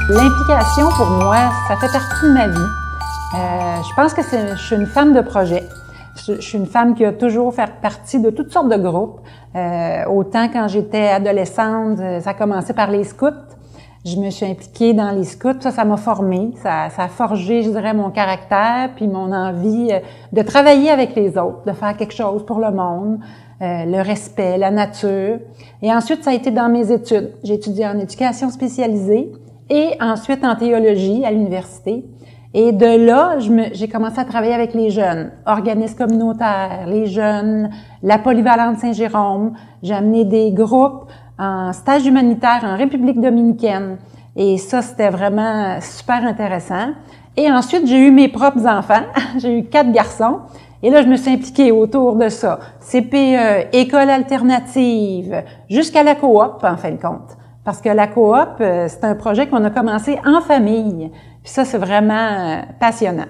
L'implication, pour moi, ça fait partie de ma vie. Je pense que je suis une femme de projet. Je suis une femme qui a toujours fait partie de toutes sortes de groupes. Autant quand j'étais adolescente, ça a commencé par les scouts. Je me suis impliquée dans les scouts. Ça m'a formée. Ça a forgé, je dirais, mon caractère puis mon envie de travailler avec les autres, de faire quelque chose pour le monde, le respect, la nature. Et ensuite, ça a été dans mes études. J'ai étudié en éducation spécialisée et ensuite en théologie à l'université. Et de là, j'ai commencé à travailler avec les jeunes, organismes communautaires, les jeunes, la polyvalente Saint-Jérôme. J'ai amené des groupes en stage humanitaire en République dominicaine. Et ça, c'était vraiment super intéressant. Et ensuite, j'ai eu mes propres enfants. J'ai eu 4 garçons. Et là, je me suis impliquée autour de ça. CPE, école alternative, jusqu'à la coop, en fin de compte. Parce que la coop, c'est un projet qu'on a commencé en famille. Puis ça, c'est vraiment passionnant.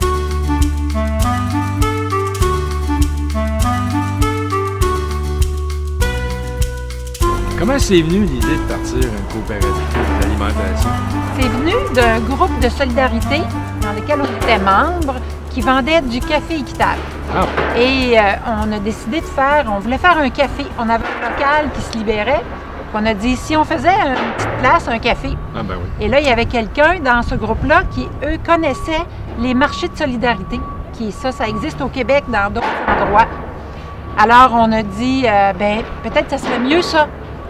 Comment c'est venu l'idée de partir une coopérative d'alimentation? C'est venu d'un groupe de solidarité dans lequel on était membre qui vendait du café équitable. Ah. Et on a décidé on voulait faire un café. On avait un local qui se libérait. On a dit, si on faisait une petite place, un café. Ah ben oui. Et là, il y avait quelqu'un dans ce groupe-là qui, eux, connaissaient les marchés de solidarité. Ça existe au Québec dans d'autres endroits. Alors, on a dit, peut-être que ça serait mieux ça.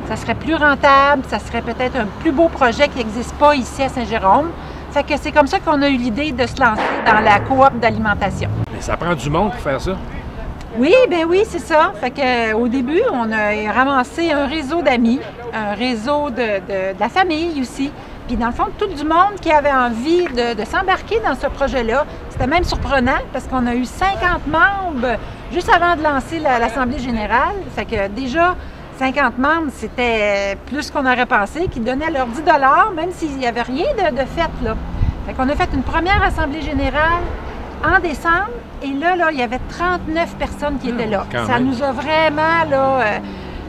Ça serait plus rentable, ça serait peut-être un plus beau projet qui n'existe pas ici à Saint-Jérôme. Fait que c'est comme ça qu'on a eu l'idée de se lancer dans la coop d'alimentation. Mais ça prend du monde pour faire ça? Oui, c'est ça. Fait que au début, on a ramassé un réseau d'amis, un réseau de la famille aussi. Puis dans le fond, tout du monde qui avait envie de s'embarquer dans ce projet-là. C'était même surprenant parce qu'on a eu 50 membres juste avant de lancer l'Assemblée générale. Fait que déjà, 50 membres, c'était plus qu'on aurait pensé, qui donnaient leurs 10 $, même s'il n'y avait rien de fait, là. Fait qu'on a fait une première Assemblée générale en décembre, et là, il y avait 39 personnes qui étaient là. Ça nous a vraiment,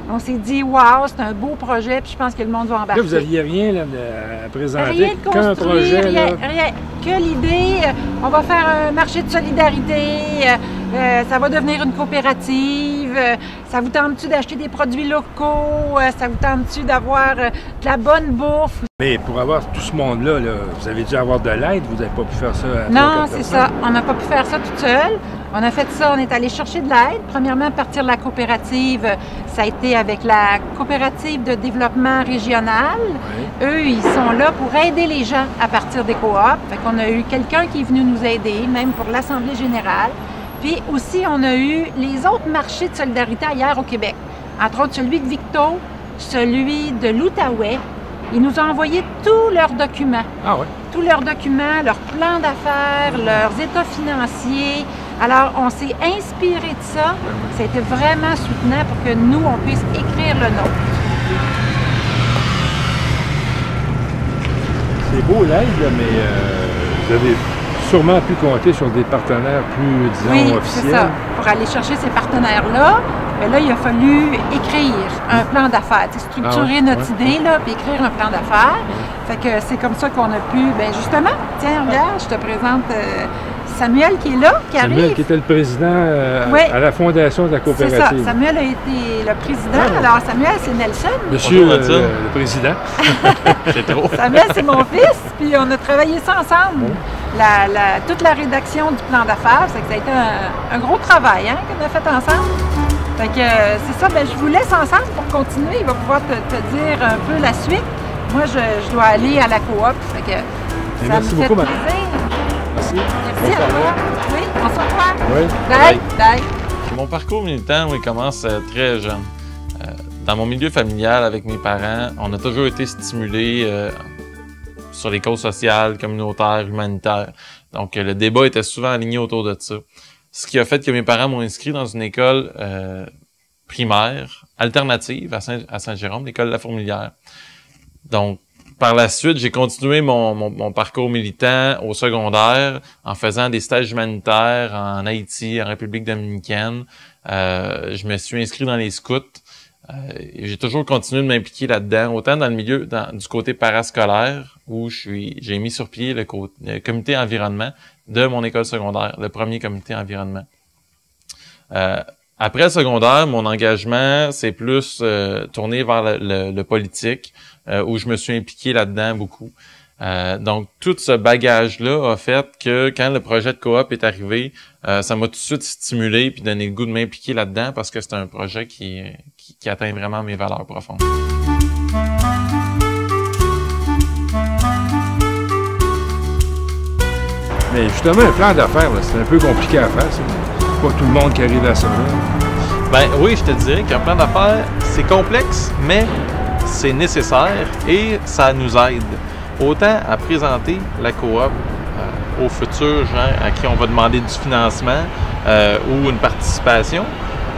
on s'est dit, wow, c'est un beau projet, puis je pense que le monde va embarquer. Là, vous n'aviez rien là, à présenter, rien de qu'un projet. Rien, que l'idée, on va faire un marché de solidarité, ça va devenir une coopérative, ça vous tente-tu d'acheter des produits locaux, ça vous tente-tu d'avoir de la bonne bouffe? Mais pour avoir tout ce monde-là, vous avez dû avoir de l'aide, vous n'avez pas pu faire ça à Non, c'est ça. On n'a pas pu faire ça toute seule. On a fait ça, on est allé chercher de l'aide. Premièrement, à partir de la coopérative, ça a été avec la coopérative de développement régional. Oui. Eux, ils sont là pour aider les gens à partir des coops. Fait qu'on a eu quelqu'un qui est venu nous aider, même pour l'Assemblée générale. Puis aussi, on a eu les autres marchés de solidarité ailleurs au Québec. Entre autres, celui de Victo, celui de l'Outaouais. Ils nous ont envoyé tous leurs documents. Ah oui? Tous leurs documents, leurs plans d'affaires, leurs états financiers. Alors, on s'est inspiré de ça. Ça a été vraiment soutenant pour que nous, on puisse écrire le nôtre. C'est beau l'aide, mais vous avez sûrement pu compter sur des partenaires plus, disons, officiels. Oui, c'est ça. Pour aller chercher ces partenaires-là, bien là, il a fallu écrire un plan d'affaires, structurer notre idée, là, puis écrire un plan d'affaires. Fait que c'est comme ça qu'on a pu, justement, tiens, regarde, je te présente Samuel qui est là, qui arrive. Samuel qui était le président à la fondation de la coopérative. C'est ça, Samuel a été le président. Alors Samuel, c'est Nelson. Monsieur le président. C'est trop. Samuel, c'est mon fils, puis on a travaillé ça ensemble. Toute la rédaction du plan d'affaires, ça a été un gros travail qu'on a fait ensemble. Fait que c'est ça, je vous laisse ensemble pour continuer. Il va pouvoir te dire un peu la suite. Moi, je dois aller à la coop. Fait que ça merci me fait beaucoup, plaisir. Merci. Merci à toi. Oui, on se revoit. Oui. Bye. Bye. Mon parcours militant, il commence très jeune. Dans mon milieu familial, avec mes parents, on a toujours été stimulés sur les causes sociales, communautaires, humanitaires. Donc, le débat était souvent aligné autour de ça. Ce qui a fait que mes parents m'ont inscrit dans une école primaire alternative à Saint-Jérôme, l'école de la Fourmilière. Donc, par la suite, j'ai continué mon parcours militant au secondaire en faisant des stages humanitaires en Haïti, en République dominicaine. Je me suis inscrit dans les scouts. J'ai toujours continué de m'impliquer là-dedans, autant dans le milieu, du côté parascolaire, où j'ai mis sur pied le comité environnement de mon école secondaire, le premier comité environnement. Après le secondaire, mon engagement s'est plus tourné vers le politique, où je me suis impliqué là-dedans beaucoup. Donc, tout ce bagage-là a fait que quand le projet de coop est arrivé, ça m'a tout de suite stimulé puis donné le goût de m'impliquer là-dedans parce que c'est un projet qui atteint vraiment mes valeurs profondes. Mais justement, un plan d'affaires, c'est un peu compliqué à faire, ça. C'est pas tout le monde qui arrive à ça. Ben oui, je te dirais qu'un plan d'affaires, c'est complexe, mais c'est nécessaire et ça nous aide. Autant à présenter la coop aux futurs gens à qui on va demander du financement ou une participation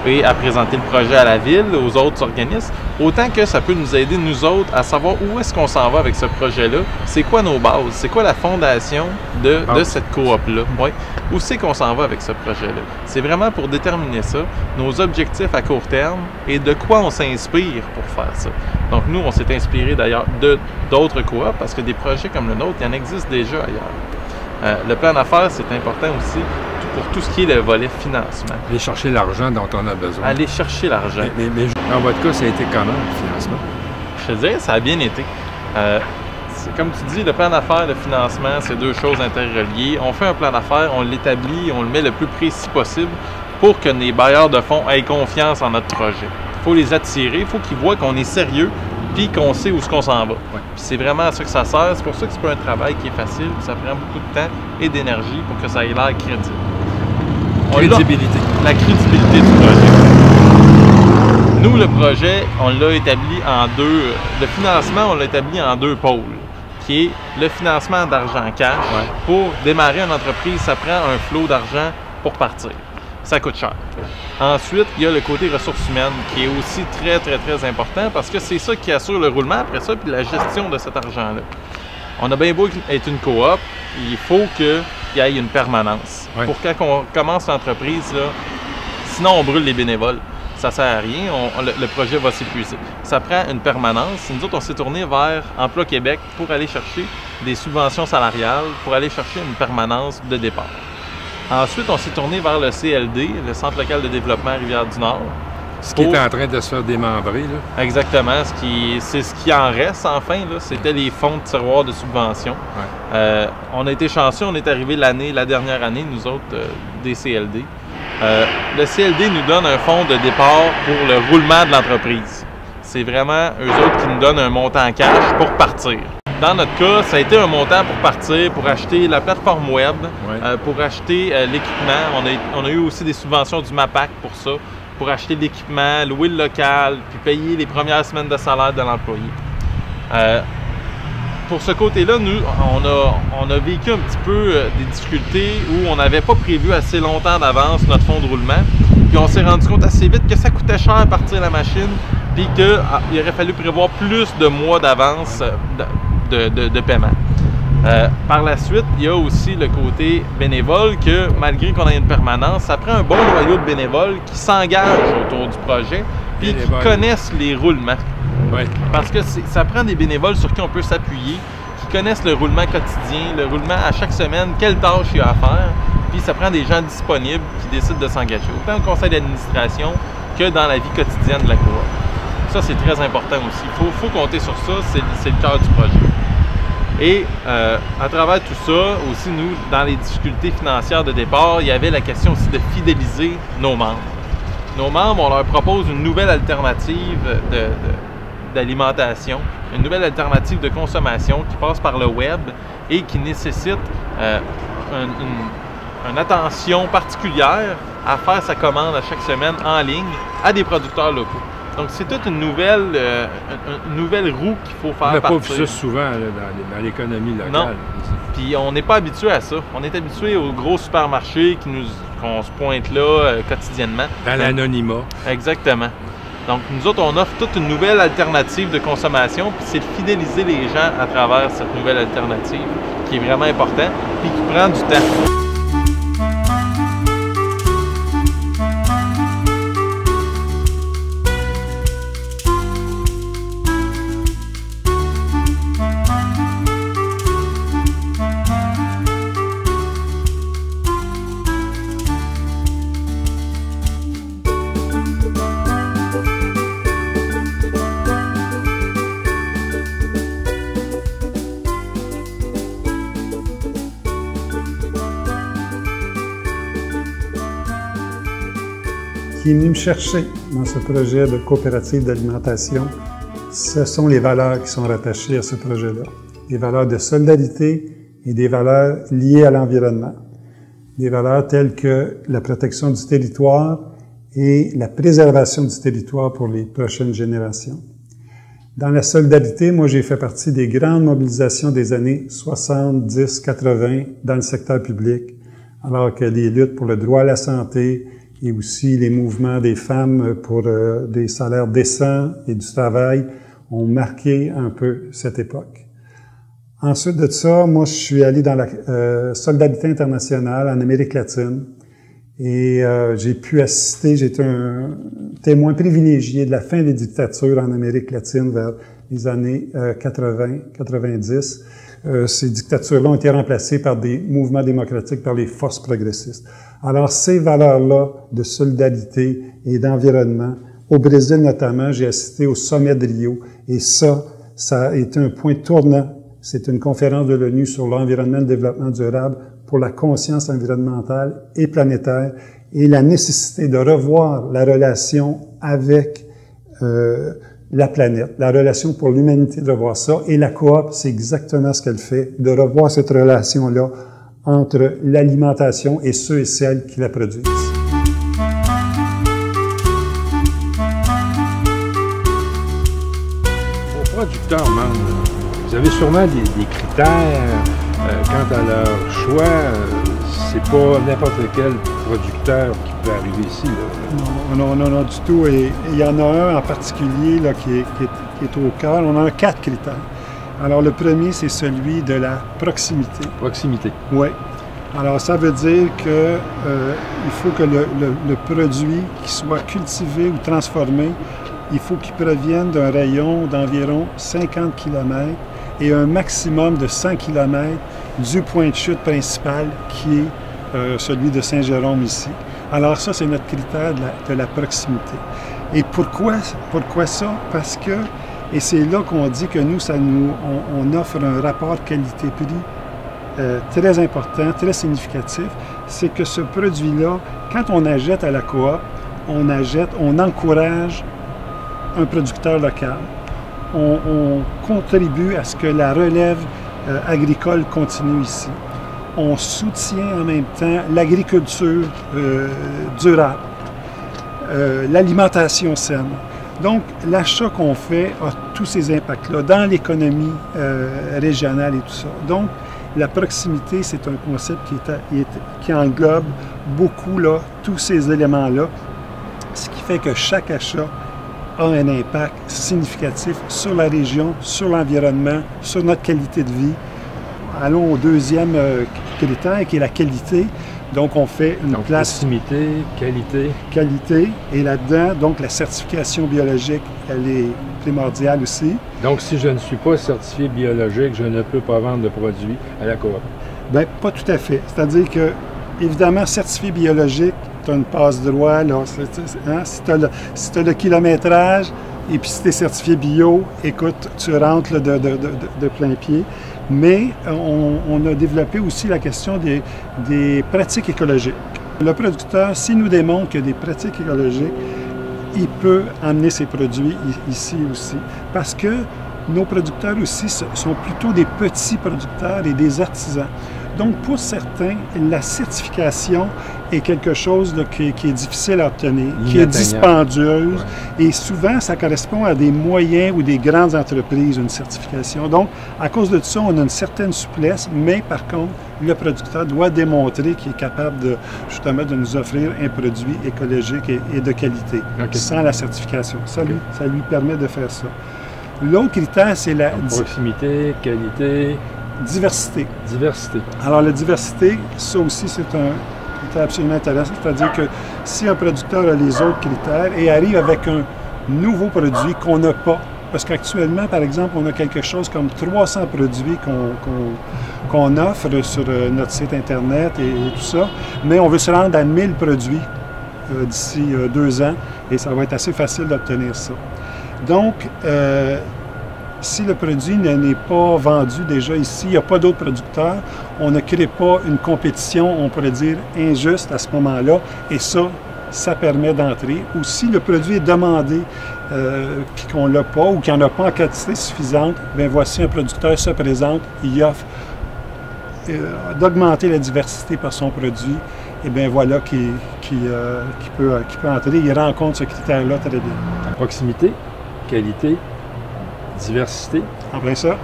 et à présenter le projet à la ville, aux autres organismes, autant que ça peut nous aider, nous autres, à savoir où est-ce qu'on s'en va avec ce projet-là, c'est quoi nos bases, c'est quoi la fondation de cette coop-là, ouais. Où c'est qu'on s'en va avec ce projet-là. C'est vraiment pour déterminer ça, nos objectifs à court terme et de quoi on s'inspire pour faire ça. Donc nous, on s'est inspiré d'ailleurs d'autres coops parce que des projets comme le nôtre, il y en existe déjà ailleurs. Le plan d'affaires, c'est important aussi pour tout ce qui est le volet financement. Aller chercher l'argent dont on a besoin. Aller chercher l'argent. Mais dans votre cas, ça a été comment, le financement? Je te dirais, ça a bien été. C'est comme tu dis, le plan d'affaires et le financement, c'est deux choses interreliées. On fait un plan d'affaires, on l'établit, on le met le plus précis possible pour que les bailleurs de fonds aient confiance en notre projet. Il faut les attirer, il faut qu'ils voient qu'on est sérieux puis qu'on sait où est-ce qu'on s'en va. Ouais. C'est vraiment à ça que ça sert. C'est pour ça que c'est pas un travail qui est facile. Ça prend beaucoup de temps et d'énergie pour que ça ait l'air crédible. Crédibilité. La crédibilité du projet. Nous, le projet, on l'a établi en deux... Le financement, on l'a établi en deux pôles, qui est le financement d'argent cash. Ouais. Pour démarrer une entreprise, ça prend un flot d'argent pour partir. Ça coûte cher. Ensuite, il y a le côté ressources humaines qui est aussi très, très, très important parce que c'est ça qui assure le roulement après ça puis la gestion de cet argent-là. On a bien beau être une coop, il faut qu'il y ait une permanence. Ouais. Pour quand on commence l'entreprise, là, sinon on brûle les bénévoles. Ça ne sert à rien, le projet va s'épuiser. Ça prend une permanence. Nous autres, on s'est tourné vers Emploi Québec pour aller chercher des subventions salariales, pour aller chercher une permanence de départ. Ensuite, on s'est tourné vers le CLD, le Centre local de développement Rivière-du-Nord. Ce qui est en train de se faire démembrer, là. Exactement. C'est ce qui en reste, enfin. C'était les fonds de tiroir de subvention. Ouais. On a été chanceux. On est arrivé la dernière année, nous autres, des CLD. Le CLD nous donne un fonds de départ pour le roulement de l'entreprise. C'est vraiment eux autres qui nous donnent un montant en cash pour partir. Dans notre cas, ça a été un montant pour partir, pour acheter la plateforme web, ouais. Pour acheter l'équipement. On a eu aussi des subventions du MAPAC pour ça, pour acheter l'équipement, louer le local, puis payer les premières semaines de salaire de l'employé. Pour ce côté-là, nous, on a vécu un petit peu des difficultés où on n'avait pas prévu assez longtemps d'avance notre fonds de roulement. Puis on s'est rendu compte assez vite que ça coûtait cher partir la machine, puis qu'il aurait fallu prévoir plus de mois d'avance de paiement. Par la suite, il y a aussi le côté bénévole que malgré qu'on ait une permanence, ça prend un bon noyau de bénévoles qui s'engagent autour du projet puis qui connaissent les roulements. Oui. Parce que ça prend des bénévoles sur qui on peut s'appuyer, qui connaissent le roulement quotidien, le roulement à chaque semaine, quelle tâche il y a à faire, puis ça prend des gens disponibles qui décident de s'engager, autant au conseil d'administration que dans la vie quotidienne de la coop. Ça, c'est très important aussi. Il faut compter sur ça, c'est le cœur du projet. Et à travers tout ça, aussi, nous, dans les difficultés financières de départ, il y avait la question aussi de fidéliser nos membres. Nos membres, on leur propose une nouvelle alternative d'alimentation, une nouvelle alternative de consommation qui passe par le web et qui nécessite une attention particulière à faire sa commande à chaque semaine en ligne à des producteurs locaux. Donc, c'est toute une nouvelle roue qu'il faut faire partir. On n'a pas vu ça souvent là, dans l'économie locale. Non. Puis, on n'est pas habitué à ça. On est habitué aux gros supermarchés qu'on se pointe là quotidiennement. Dans l'anonymat. Exactement. Donc, nous autres, on offre toute une nouvelle alternative de consommation, puis c'est de fidéliser les gens à travers cette nouvelle alternative qui est vraiment important, puis qui prend du temps. qui est venu me chercher dans ce projet de coopérative d'alimentation, ce sont les valeurs qui sont rattachées à ce projet-là. Des valeurs de solidarité et des valeurs liées à l'environnement. Des valeurs telles que la protection du territoire et la préservation du territoire pour les prochaines générations. Dans la solidarité, moi, j'ai fait partie des grandes mobilisations des années 70-80 dans le secteur public, alors que les luttes pour le droit à la santé et aussi les mouvements des femmes pour des salaires décents et du travail ont marqué un peu cette époque. Ensuite de ça, moi, je suis allé dans la solidarité internationale en Amérique latine et j'ai pu assister, j'étais un témoin privilégié de la fin des dictatures en Amérique latine vers les années 80-90. Ces dictatures-là ont été remplacées par des mouvements démocratiques, par les forces progressistes. Alors, ces valeurs-là de solidarité et d'environnement, au Brésil notamment, j'ai assisté au sommet de Rio et ça a été un point tournant. C'est une conférence de l'ONU sur l'environnement et le développement durable pour la conscience environnementale et planétaire et la nécessité de revoir la relation avec la planète, la relation pour l'humanité de revoir ça. Et la coop, c'est exactement ce qu'elle fait, de revoir cette relation-là entre l'alimentation et ceux et celles qui la produisent. Aux producteurs membres, vous avez sûrement des critères quant à leur choix. C'est pas n'importe quel producteur qui peut arriver ici. Là. Non, du tout. Et il y en a un en particulier là, qui est au cœur. On en a 4 critères. Alors, le premier, c'est celui de la proximité. Proximité. Oui. Alors, ça veut dire que il faut que le produit qui soit cultivé ou transformé, il faut qu'il provienne d'un rayon d'environ 50 km et un maximum de 100 km du point de chute principal qui est celui de Saint-Jérôme ici. Alors ça, c'est notre critère de la proximité. Et pourquoi ça? Parce que, et c'est là qu'on dit que nous, on offre un rapport qualité-prix très important, très significatif, c'est que ce produit-là, quand on achète à la coop, on encourage un producteur local. On contribue à ce que la relève agricole continue ici. On soutient en même temps l'agriculture durable, l'alimentation saine. Donc, l'achat qu'on fait a tous ces impacts-là dans l'économie régionale et tout ça. Donc, la proximité, c'est un concept qui englobe beaucoup là, tous ces éléments-là, ce qui fait que chaque achat a un impact significatif sur la région, sur l'environnement, sur notre qualité de vie. Allons au deuxième critère, qui est la qualité. Donc, on fait une place... Proximité, qualité. Qualité. Et là-dedans, donc, la certification biologique, elle est primordiale aussi. Donc, si je ne suis pas certifié biologique, je ne peux pas vendre de produits à la coop? Bien, pas tout à fait. C'est-à-dire que, évidemment, certifié biologique, tu as une passe-droit, là. Hein? Si tu as le kilométrage, et puis si tu es certifié bio, écoute, tu rentres là, de plein pied. Mais on a développé aussi la question des pratiques écologiques. Le producteur, s'il nous démontre qu'il y a des pratiques écologiques, il peut amener ses produits ici aussi. Parce que nos producteurs aussi sont plutôt des petits producteurs et des artisans. Donc, pour certains, la certification est quelque chose là, qui est difficile à obtenir, qui est dispendieuse. Ouais. Et souvent, ça correspond à des moyens ou des grandes entreprises, une certification. Donc, à cause de ça, on a une certaine souplesse, mais par contre, le producteur doit démontrer qu'il est capable justement de nous offrir un produit écologique et de qualité, sans la certification. Ça lui permet de faire ça. L'autre critère, c'est la... proximité, qualité... Diversité. Diversité. Alors, la diversité, ça aussi, c'est un critère absolument intéressant. C'est-à-dire que si un producteur a les autres critères et arrive avec un nouveau produit qu'on n'a pas, parce qu'actuellement, par exemple, on a quelque chose comme 300 produits qu'on offre sur notre site Internet et tout ça, mais on veut se rendre à 1000 produits d'ici 2 ans et ça va être assez facile d'obtenir ça. Donc, si le produit n'est pas vendu déjà ici, il n'y a pas d'autres producteurs, on ne crée pas une compétition, on pourrait dire, injuste à ce moment-là. Et ça, ça permet d'entrer. Ou si le produit est demandé puis qu'on ne l'a pas ou qu'il n'y en a pas en quantité suffisante, bien voici un producteur se présente, il offre d'augmenter la diversité par son produit, et bien voilà qui peut entrer. Il rencontre ce critère-là très bien. Proximité, qualité, diversité. Après ça,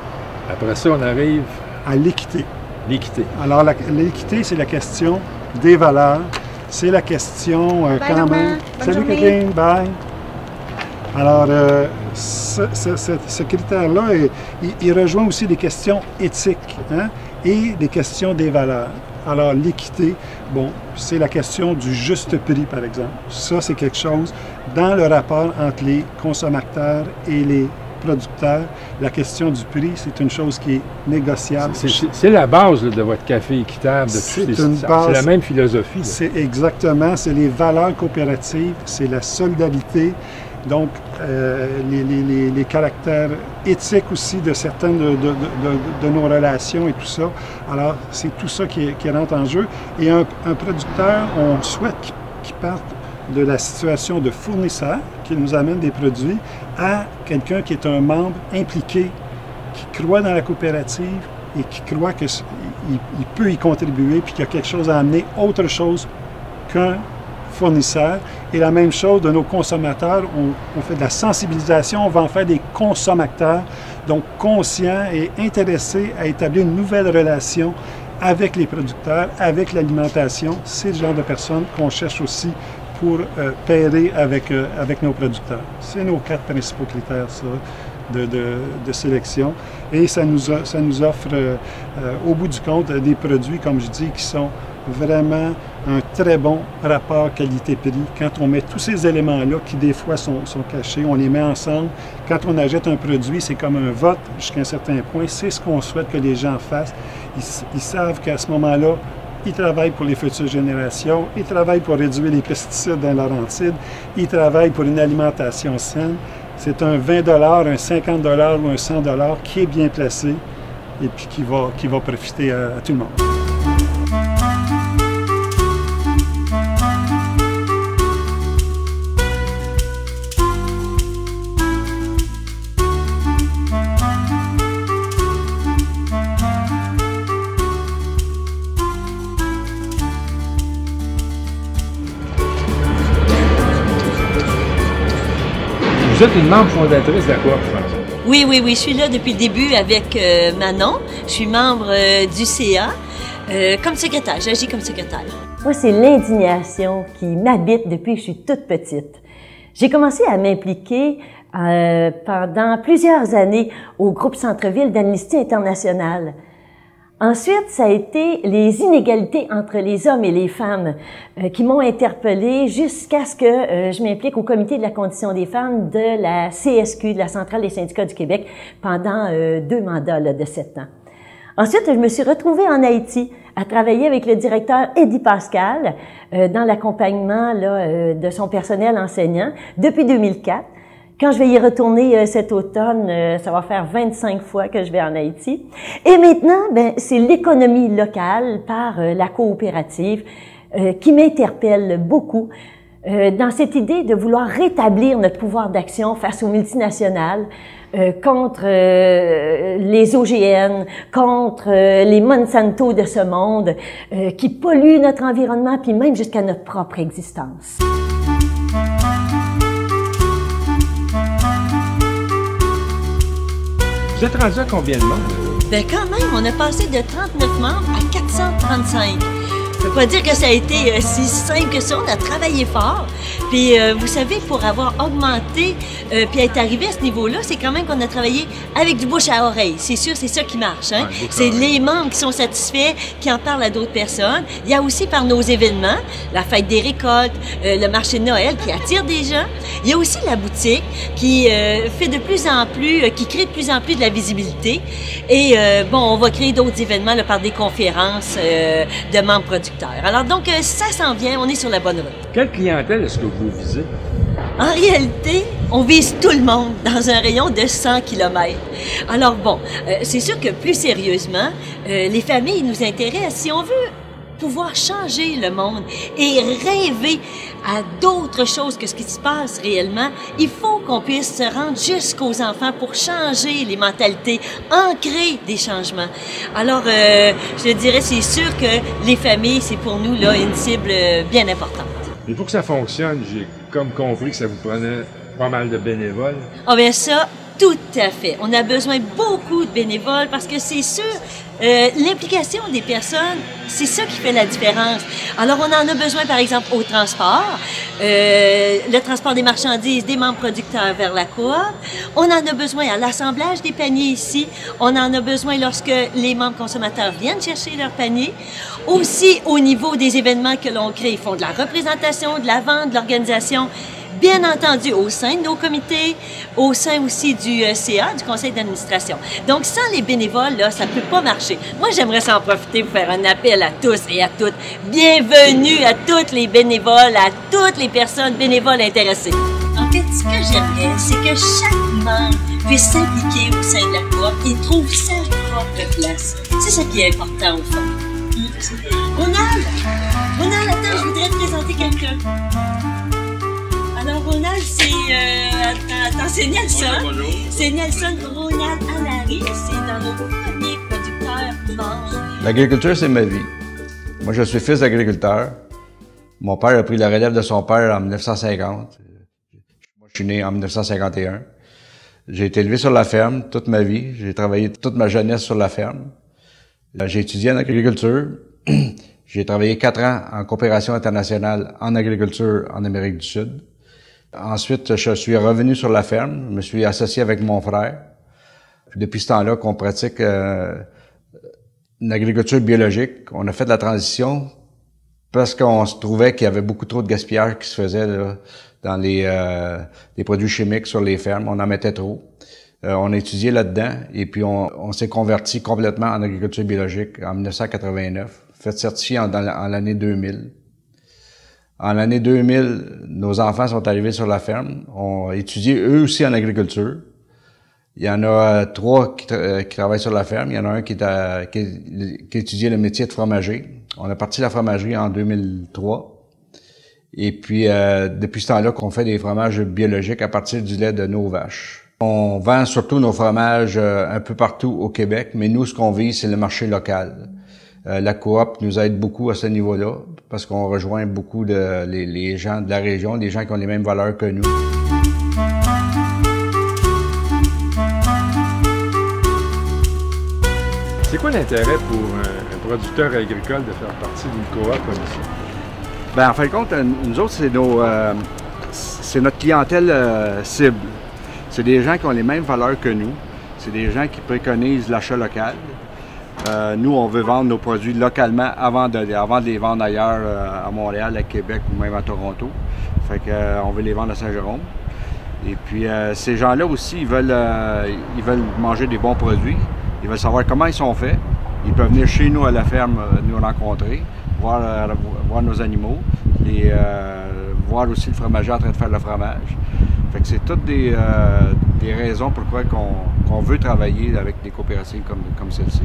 on arrive à l'équité. L'équité. Alors, l'équité, c'est la question des valeurs. C'est la question quand même... Salut, Catherine, bye! Alors, ce critère-là, il rejoint aussi des questions éthiques et des questions des valeurs. Alors, l'équité, bon, c'est la question du juste prix, par exemple. Ça, c'est quelque chose dans le rapport entre les consommateurs et les producteurs. La question du prix, c'est une chose qui est négociable. C'est la base là, de votre café équitable. C'est la même philosophie. C'est exactement, c'est les valeurs coopératives, c'est la solidarité. Donc, les caractères éthiques aussi de certaines de nos relations et tout ça. Alors, c'est tout ça qui rentre en jeu. Et un producteur, on souhaite qu'il parte de la situation de fournisseur, qui nous amène des produits, à quelqu'un qui est un membre impliqué, qui croit dans la coopérative et qui croit qu'il peut y contribuer, puis qu'il y a quelque chose à amener, autre chose qu'un fournisseurs. Et la même chose de nos consommateurs, on fait de la sensibilisation, on va en faire des consommateurs, donc conscients et intéressés à établir une nouvelle relation avec les producteurs, avec l'alimentation. C'est le genre de personnes qu'on cherche aussi pour pairer avec nos producteurs. C'est nos 4 principaux critères, ça, de sélection. Et ça nous offre, au bout du compte, des produits, comme je dis, qui sont vraiment un très bon rapport qualité-prix. Quand on met tous ces éléments-là, qui des fois sont cachés, on les met ensemble. Quand on achète un produit, c'est comme un vote jusqu'à un certain point. C'est ce qu'on souhaite que les gens fassent. Ils savent qu'à ce moment-là, ils travaillent pour les futures générations, ils travaillent pour réduire les pesticides dans Laurentides, ils travaillent pour une alimentation saine. C'est un 20 $, un 50 $ ou un 100 $ qui est bien placé et puis qui va profiter à tout le monde. Vous êtes une membre fondatrice de la coop, je pense. Oui, je suis là depuis le début avec Manon. Je suis membre du CA comme secrétaire. J'agis comme secrétaire. Moi, c'est l'indignation qui m'habite depuis que je suis toute petite. J'ai commencé à m'impliquer pendant plusieurs années au groupe Centre-Ville d'Amnesty International. Ensuite, ça a été les inégalités entre les hommes et les femmes qui m'ont interpellée jusqu'à ce que je m'implique au comité de la condition des femmes de la CSQ, de la Centrale des syndicats du Québec, pendant 2 mandats là, de 7 ans. Ensuite, je me suis retrouvée en Haïti à travailler avec le directeur Eddie Pascal dans l'accompagnement de son personnel enseignant depuis 2004. Quand je vais y retourner cet automne, ça va faire 25 fois que je vais en Haïti. Et maintenant, c'est l'économie locale par la coopérative qui m'interpelle beaucoup dans cette idée de vouloir rétablir notre pouvoir d'action face aux multinationales, contre les OGM, contre les Monsanto de ce monde, qui polluent notre environnement, puis même jusqu'à notre propre existence. Vous êtes rendu à combien de membres? Ben quand même, on a passé de 39 membres à 435. Ça veut pas dire que ça a été si simple que ça. On a travaillé fort. Puis, vous savez, pour avoir augmenté puis être arrivé à ce niveau-là, c'est quand même qu'on a travaillé avec du bouche à oreille. C'est sûr, c'est ça qui marche. Hein? Ouais, c'est les membres qui sont satisfaits, qui en parlent à d'autres personnes. Il y a aussi par nos événements, la fête des récoltes, le marché de Noël qui attire des gens. Il y a aussi la boutique qui fait de plus en plus, qui crée de plus en plus de la visibilité. Et on va créer d'autres événements là, par des conférences de membres producteurs. Alors donc, ça s'en vient, on est sur la bonne route. Quelle clientèle est-ce que vous visez? En réalité, on vise tout le monde dans un rayon de 100 km. Alors bon, c'est sûr que plus sérieusement, les familles nous intéressent. Si on veut pouvoir changer le monde et rêver à d'autres choses que ce qui se passe réellement, il faut qu'on puisse se rendre jusqu'aux enfants pour changer les mentalités, ancrer des changements. Alors, je dirais, c'est sûr que les familles, c'est pour nous là une cible bien importante. Mais pour que ça fonctionne, j'ai comme compris que ça vous prenait pas mal de bénévoles. Ah bien ça, tout à fait. On a besoin beaucoup de bénévoles parce que c'est sûr, l'implication des personnes, c'est ça qui fait la différence. Alors, on en a besoin, par exemple, au transport, le transport des marchandises des membres producteurs vers la coop. On en a besoin à l'assemblage des paniers ici. On en a besoin lorsque les membres consommateurs viennent chercher leur panier. Aussi, au niveau des événements que l'on crée, ils font de la représentation, de la vente, de l'organisation. Bien entendu, au sein de nos comités, au sein aussi du CA, du conseil d'administration. Donc, sans les bénévoles, là, ça peut pas marcher. Moi, j'aimerais s'en profiter pour faire un appel à tous et à toutes. Bienvenue à tous les bénévoles, à toutes les personnes bénévoles intéressées. En fait, ce que j'aimerais, c'est que chaque membre puisse s'impliquer au sein de la coop et trouve sa propre place. C'est ça qui est important, au fond. Ronald, attends, je voudrais te présenter quelqu'un. Alors, Ronald, c'est Nelson. C'est Nelson Ronald Allary. C'est dans nos premiers producteurs membres. L'agriculture, c'est ma vie. Moi, je suis fils d'agriculteur. Mon père a pris la relève de son père en 1950. Moi, je suis né en 1951. J'ai été élevé sur la ferme toute ma vie. J'ai travaillé toute ma jeunesse sur la ferme. J'ai étudié en agriculture. J'ai travaillé 4 ans en coopération internationale en agriculture en Amérique du Sud. Ensuite, je suis revenu sur la ferme. Je me suis associé avec mon frère. Puis depuis ce temps-là qu'on pratique une agriculture biologique, on a fait de la transition parce qu'on se trouvait qu'il y avait beaucoup trop de gaspillage qui se faisait là, dans les produits chimiques sur les fermes. On en mettait trop. On a étudié là-dedans et puis on s'est converti complètement en agriculture biologique en 1989, fait certifié en l'année 2000. En l'année 2000, nos enfants sont arrivés sur la ferme, ont étudié eux aussi en agriculture. Il y en a 3 qui travaillent sur la ferme. Il y en a un qui étudiait le métier de fromager. On a parti la fromagerie en 2003. Et puis, depuis ce temps-là, qu'on fait des fromages biologiques à partir du lait de nos vaches. On vend surtout nos fromages un peu partout au Québec, mais nous, ce qu'on vise, c'est le marché local. La coop nous aide beaucoup à ce niveau-là, parce qu'on rejoint beaucoup les gens de la région, les gens qui ont les mêmes valeurs que nous. C'est quoi l'intérêt pour un producteur agricole de faire partie d'une coop comme ça? Ben, en fin de compte, nous autres, c'est notre clientèle cible. C'est des gens qui ont les mêmes valeurs que nous. C'est des gens qui préconisent l'achat local. Nous, on veut vendre nos produits localement avant de les vendre ailleurs, à Montréal, à Québec ou même à Toronto. Fait que, on veut les vendre à Saint-Jérôme. Et puis, ces gens-là aussi, ils veulent manger des bons produits. Ils veulent savoir comment ils sont faits. Ils peuvent venir chez nous à la ferme, nous rencontrer, voir nos animaux, voir aussi le fromager en train de faire le fromage. Fait que c'est toutes des raisons pourquoi qu'on veut travailler avec des coopératives comme celle-ci.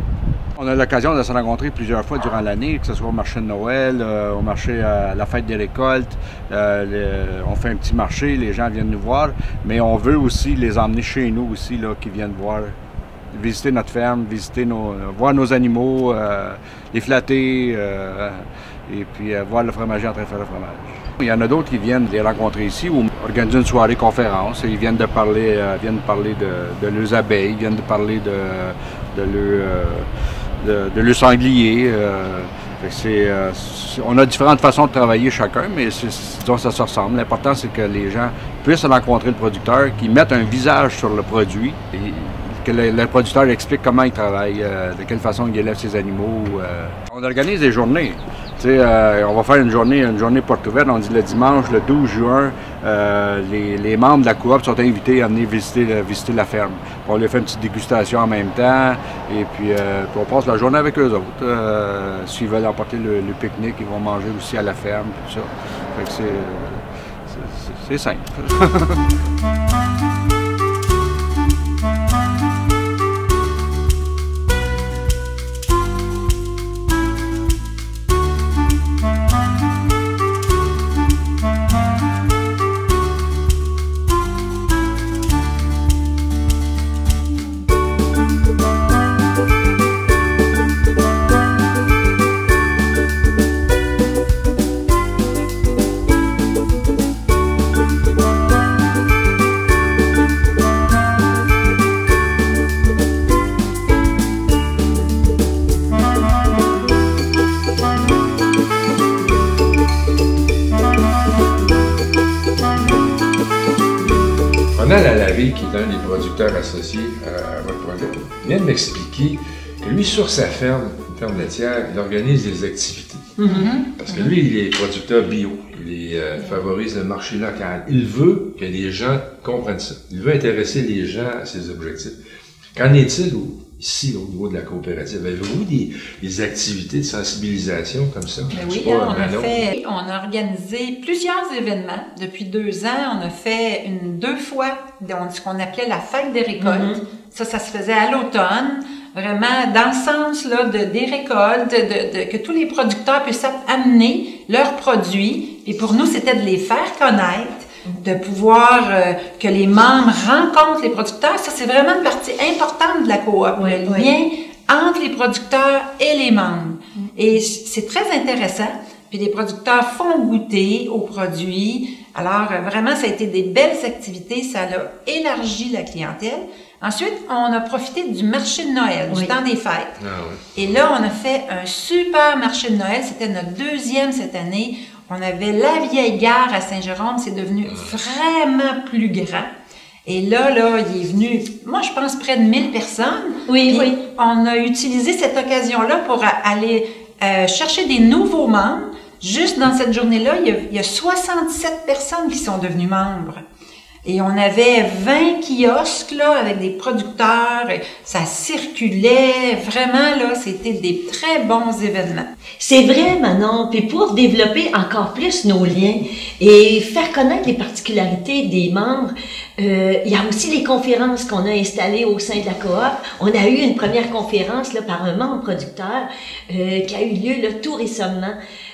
On a l'occasion de se rencontrer plusieurs fois durant l'année, que ce soit au marché de Noël, au marché à la fête des récoltes. On fait un petit marché, les gens viennent nous voir, mais on veut aussi les emmener chez nous aussi, là, qui viennent visiter notre ferme, voir nos animaux, les flatter, et puis voir le fromager en train de faire le fromage. Il y en a d'autres qui viennent les rencontrer ici ou organiser une soirée conférence. Ils viennent de parler de leurs abeilles, ils viennent de parler de leurs sangliers. On a différentes façons de travailler chacun, mais disons, ça se ressemble. L'important, c'est que les gens puissent rencontrer le producteur, qu'ils mettent un visage sur le produit, et que le producteur explique comment il travaille, de quelle façon il élève ses animaux. On organise des journées. On va faire une journée porte ouverte, on dit le dimanche, le 12 juin, les membres de la coop sont invités à venir visiter la ferme. On leur fait une petite dégustation en même temps, et puis on passe la journée avec eux autres. S'ils veulent emporter le pique-nique, ils vont manger aussi à la ferme, tout ça. Fait que c'est simple. des producteurs associés à votre projet, vient de m'expliquer que lui, sur sa ferme laitière, il organise des activités. Parce que lui, il est producteur bio. Il favorise le marché local. Il veut que les gens comprennent ça. Il veut intéresser les gens à ses objectifs. Qu'en est-il ici, au niveau de la coopérative? Avez-vous des activités de sensibilisation comme ça? Oui, on a organisé plusieurs événements. Depuis 2 ans, on a fait 2 fois ce qu'on appelait la fête des récoltes. Ça se faisait à l'automne. Vraiment, dans le sens là, des récoltes, que tous les producteurs puissent amener leurs produits. Et pour nous, c'était de les faire connaître, de pouvoir que les membres rencontrent les producteurs. Ça, c'est vraiment une partie importante de la coop, le lien entre les producteurs et les membres. Et c'est très intéressant. Puis les producteurs font goûter aux produits. Alors, vraiment, ça a été des belles activités. Ça a élargi la clientèle. Ensuite, on a profité du marché de Noël, du temps des fêtes. Et là, on a fait un super marché de Noël. C'était notre 2e cette année. On avait la vieille gare à Saint-Jérôme. C'est devenu vraiment plus grand. Et là, il est venu, moi, je pense, près de 1000 personnes. Oui. On a utilisé cette occasion-là pour aller chercher des nouveaux membres. Juste dans cette journée-là, il y a 67 personnes qui sont devenues membres. Et on avait 20 kiosques, là, avec des producteurs. Ça circulait. Vraiment, là, c'était des très bons événements. C'est vrai, Manon. Puis pour développer encore plus nos liens et faire connaître les particularités des membres, il y a aussi les conférences qu'on a installées au sein de la coop. On a eu une première conférence, là, par un membre producteur, qui a eu lieu, là, tout récemment.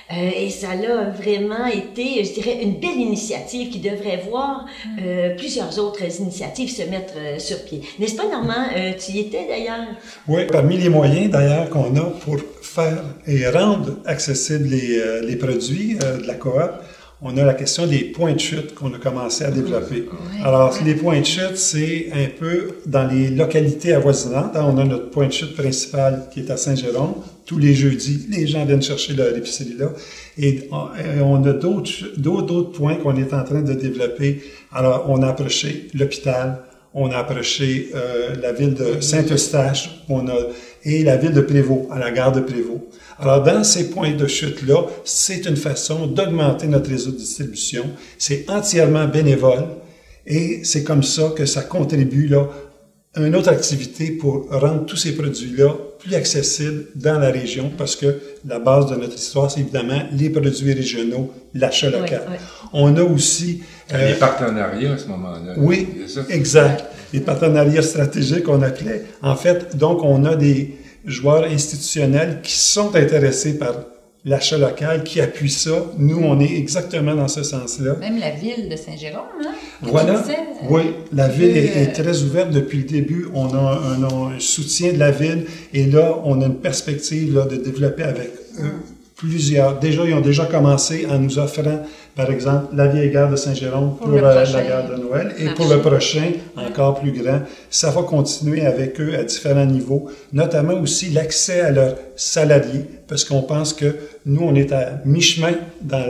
Et ça a vraiment été, je dirais, une belle initiative qui devrait voir plusieurs autres initiatives se mettre sur pied. N'est-ce pas, Normand? Tu y étais d'ailleurs? Oui, parmi les moyens d'ailleurs qu'on a pour faire et rendre accessibles les produits de la coop, on a la question des points de chute qu'on a commencé à développer. Alors, les points de chute, c'est un peu dans les localités avoisinantes. On a notre point de chute principal qui est à Saint-Jérôme. Tous les jeudis, les gens viennent chercher leur épicerie là. Et on a d'autres points qu'on est en train de développer. Alors, on a approché l'hôpital, on a approché la ville de Saint-Eustache, et la ville de Prévost, à la gare de Prévost. Alors, dans ces points de chute-là, c'est une façon d'augmenter notre réseau de distribution. C'est entièrement bénévole et c'est comme ça que ça contribue là, à une autre activité pour rendre tous ces produits-là plus accessibles dans la région parce que la base de notre histoire, c'est évidemment les produits régionaux, l'achat local. On a aussi... les partenariats à ce moment-là. Oui, exact. Les partenariats stratégiques, on appelait. En fait, donc, on a des joueurs institutionnels qui sont intéressés par l'achat local, qui appuient ça. Nous, on est exactement dans ce sens-là. Même la ville de Saint-Jérôme, hein? Voilà. Oui, la ville est très ouverte depuis le début. On a un soutien de la ville et là, on a une perspective là, de développer avec plusieurs. Déjà, ils ont déjà commencé en nous offrant, par exemple, la vieille gare de Saint-Jérôme pour la gare de Noël. Et pour le prochain, encore plus grand, ça va continuer avec eux à différents niveaux, notamment aussi l'accès à leurs salariés, parce qu'on pense que nous, on est à mi-chemin dans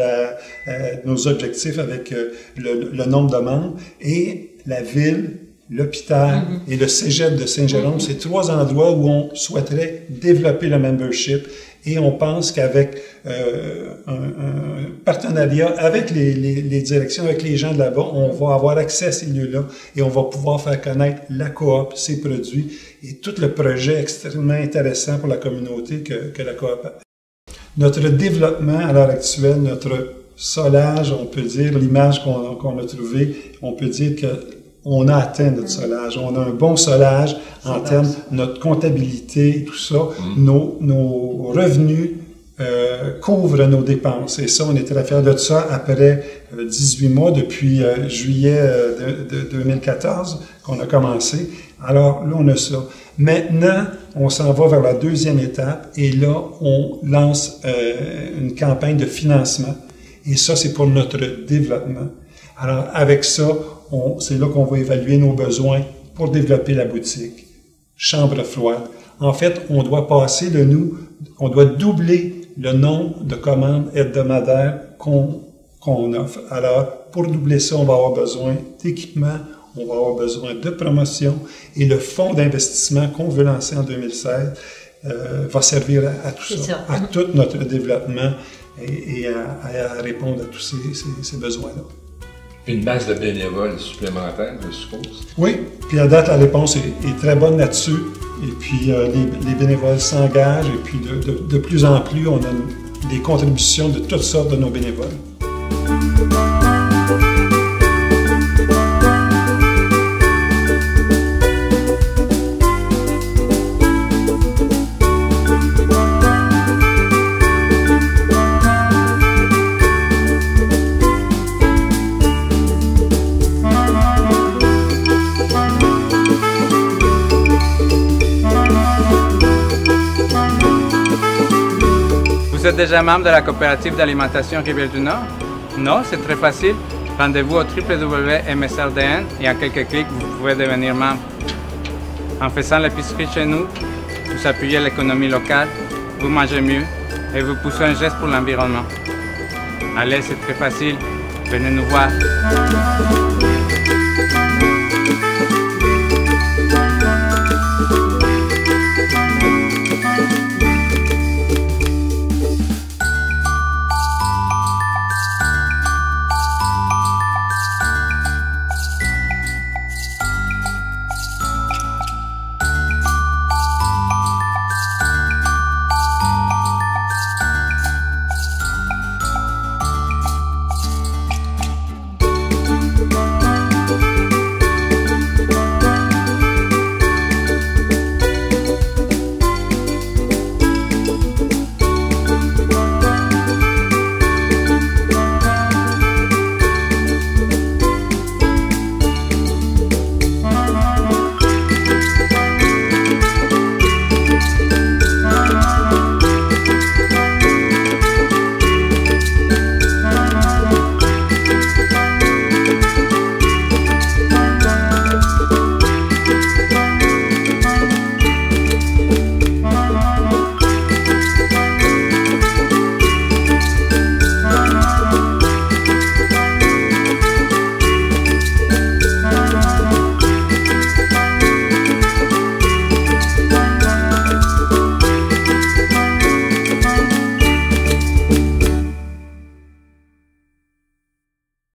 nos objectifs avec le nombre de membres. Et la ville, l'hôpital et le cégep de Saint-Jérôme, c'est 3 endroits où on souhaiterait développer le membership. Et on pense qu'avec un partenariat avec les directions, avec les gens de là-bas, on va avoir accès à ces lieux-là et on va pouvoir faire connaître la coop, ses produits et tout le projet extrêmement intéressant pour la communauté que la coop a. Notre développement à l'heure actuelle, notre solage, on peut dire, l'image qu'on a trouvée, on peut dire que on a atteint notre solage. On a un bon solage en termes de notre comptabilité, tout ça. Nos revenus couvrent nos dépenses. Et ça, on est très fiers de ça après 18 mois, depuis juillet de 2014 qu'on a commencé. Alors là, on a ça. Maintenant, on s'en va vers la 2e étape et là, on lance une campagne de financement. Et ça, c'est pour notre développement. Alors, avec ça, c'est là qu'on va évaluer nos besoins pour développer la boutique. Chambre froide. En fait, on doit passer on doit doubler le nombre de commandes hebdomadaires qu'on offre. Alors, pour doubler ça, on va avoir besoin d'équipement, on va avoir besoin de promotion et le fonds d'investissement qu'on veut lancer en 2016 va servir à tout ça, à tout notre développement et à répondre à tous ces besoins-là. Une masse de bénévoles supplémentaires, je suppose? Oui, puis à date, la réponse est très bonne là-dessus. Et puis les bénévoles s'engagent et puis de plus en plus, on a des contributions de toutes sortes de nos bénévoles. Vous êtes déjà membre de la coopérative d'alimentation Rivière du Nord? Non, c'est très facile. Rendez-vous au www.msrdn et en quelques clics, vous pouvez devenir membre. En faisant l'épicerie chez nous, vous appuyez l'économie locale, vous mangez mieux et vous poussez un geste pour l'environnement. Allez, c'est très facile. Venez nous voir.